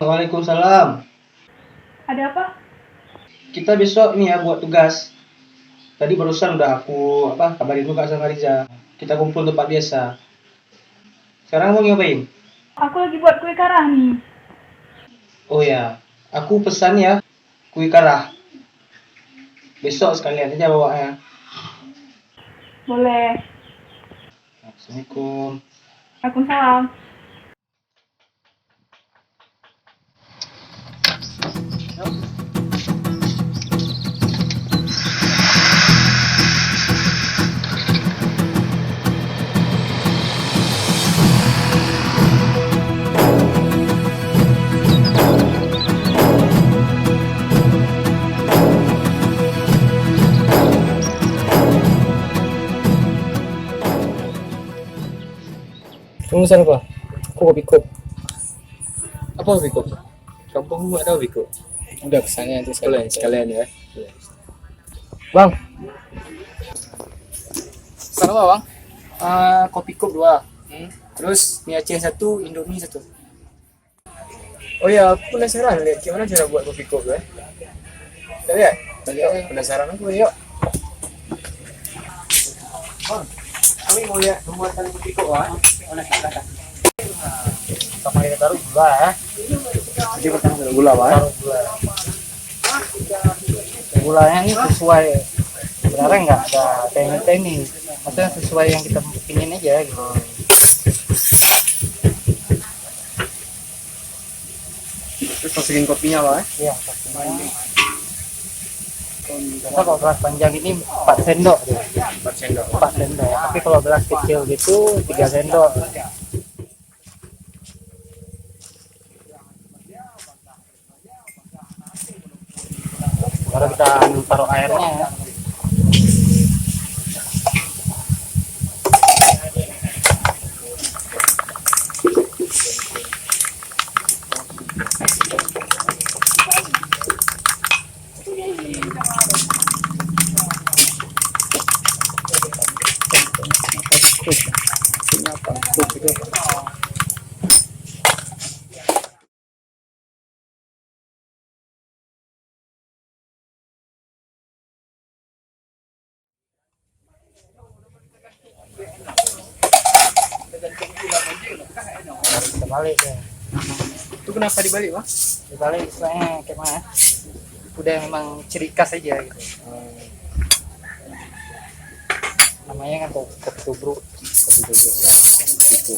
Waalaikumsalam. Ada apa? Kita besok nih ya buat tugas. Tadi barusan udah aku kabarin juga sama Riza. Kita kumpul tempat biasa. Sekarang mau ngapain? Aku lagi buat kue karah nih. Oh ya, aku pesan ya kue karah. Besok sekalian aja bawa ya. Boleh. Assalamualaikum. Waalaikumsalam. Tunggu sana apa? Aku kopi kop. Apa kopi kop? Kampungmu ada kopi kop? Udah kesana nanti sekalian ya. Bang. Sana apa bang? Kopi kop 2. Terus mie Aceh 1, Indomie 1. Oh ya, aku penasaran lihat gimana cara buat kopi kop ya. Kita lihat. Penasaran aku yuk. Bang, kami mau lihat pembuatan kopi kop ah. Sama kita taruh gula ya. Jadi pertama taruh gula pak. Taruh gula. Gulanya ini sesuai, sebenarnya nggak ada teknik, maksudnya sesuai yang kita pingin aja gitu. Terus masukin kopinya pak? Iya, kopinya. Kita kalau gelas panjang ini 4 sendok. 4 sendok. 4 sendok. Tapi kalau gelas kecil gitu 3 sendok. Baru kita taruh airnya ya. Kita balik ya. Itu kenapa dibalik pak? Dibalik istilahnya kayak mana? Udah memang ciri khas aja gitu. Namanya kan kopi tubruk. Kopi tubruk ya. Gitu.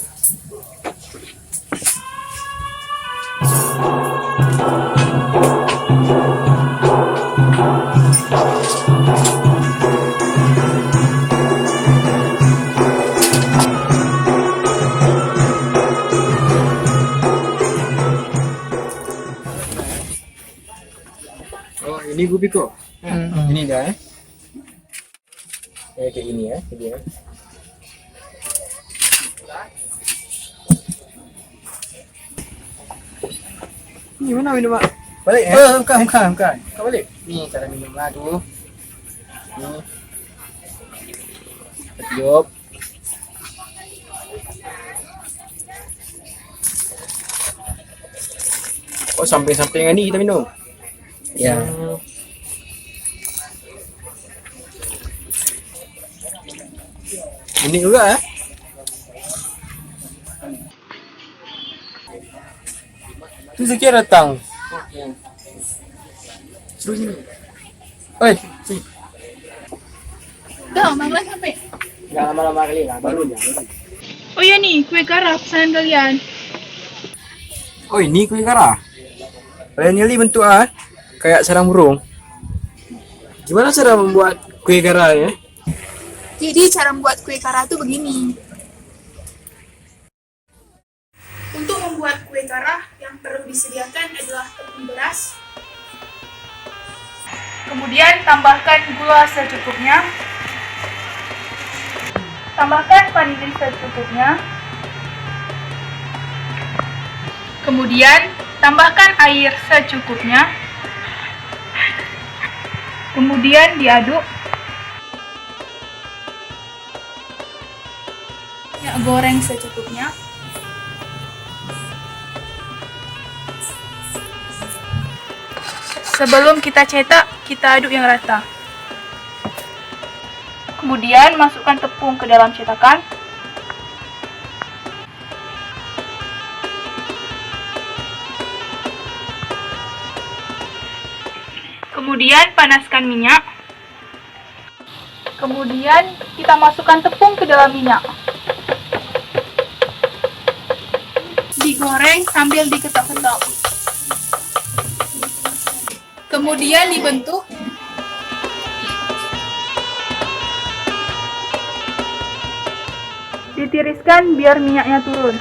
Oh ini gubi kok. Ini dah kayak gini ya dia. Ini mana minum mak? Balik ya? Bukan. Kau balik? Nih cara minumnya tuh. Nih. Tiup. Oh samping-sampingan ini kita minum. Ya. Ini juga ya. Itu Zaki datang. Suruh sini. Oi, sini. Dah, malah sampai. Jangan lama-lama kali lah, baru aja. Oh iya nih, kue karah pesanan kalian. Oh ini kue karah. Kalian nyeli bentuk kayak sarang burung. Gimana cara membuat kue karah ya? Jadi cara membuat kue karah itu begini. Untuk membuat kue karah yang perlu disediakan adalah tepung beras. Kemudian tambahkan gula secukupnya. Tambahkan vanili secukupnya. Kemudian tambahkan air secukupnya. Kemudian diaduk. Minyak goreng secukupnya. Sebelum kita cetak, kita aduk yang rata. Kemudian masukkan tepung ke dalam cetakan. Kemudian panaskan minyak. Kemudian kita masukkan tepung ke dalam minyak. Digoreng sambil diketok-ketok. Kemudian dibentuk. Ditiriskan biar minyaknya turun.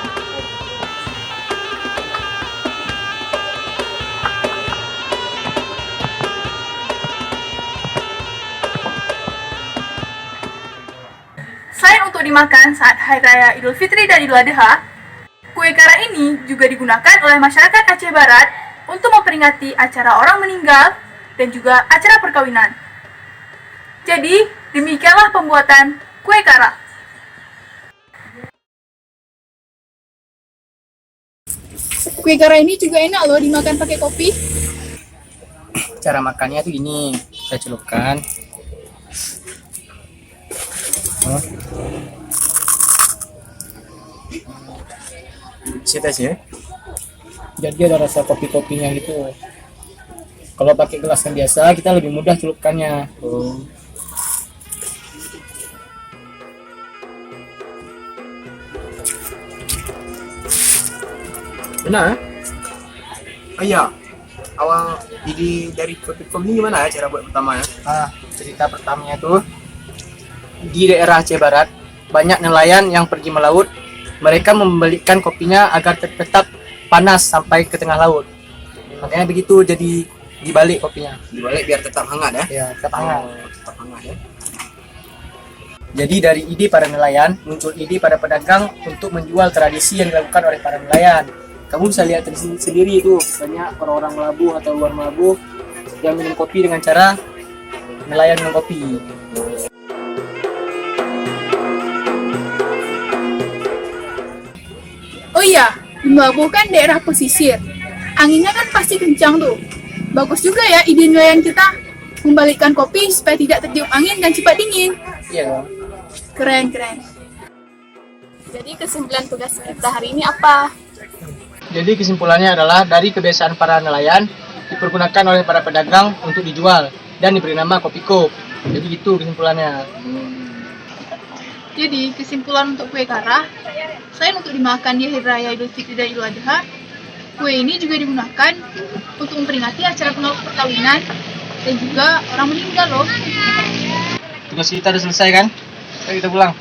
Selain untuk dimakan saat Hari Raya Idul Fitri dan Idul Adha, kue kara ini juga digunakan oleh masyarakat Aceh Barat untuk memperingati acara orang meninggal dan juga acara perkawinan. Jadi, demikianlah pembuatan kue kara. Kue kara ini juga enak loh dimakan pakai kopi. Cara makannya tuh gini, kita celupkan. Set aja. Jadi ada rasa kopi-kopinya gitu. Kalau pakai gelas yang biasa, kita lebih mudah celupkannya. Benar? Oh iya, awal ide dari Kopikom ini gimana ya cara buat pertama ya? Cerita pertamanya tuh di daerah Aceh Barat banyak nelayan yang pergi melaut. Mereka membelikan kopinya agar tetap panas sampai ke tengah laut. Makanya begitu jadi dibalik kopinya. Dibalik biar tetap hangat ya? Ya, tetap hangat. Tetap hangat ya. Jadi dari ide para nelayan muncul ide pada pedagang untuk menjual tradisi yang dilakukan oleh para nelayan. Kamu bisa lihat sendiri itu banyak orang-orang Melabuh atau luar Melabuh yang minum kopi dengan cara nelayan minum kopi. Oh iya, di Melabuh kan daerah pesisir. Anginnya kan pasti kencang tuh. Bagus juga ya ide nelayan kita. Membalikkan kopi supaya tidak tertiup angin dan cepat dingin. Iya. Keren, keren. Jadi kesimpulan tugas kita hari ini apa? Jadi kesimpulannya adalah dari kebiasaan para nelayan dipergunakan oleh para pedagang untuk dijual dan diberi nama kopi kop. Jadi itu kesimpulannya. Jadi kesimpulan untuk kue kara, selain untuk dimakan di Hari Raya Idul Fitri dan Idul Adha, kue ini juga digunakan untuk memperingati acara perkawinan dan juga orang meninggal loh. Tugas kita udah selesai kan? Ayo kita pulang.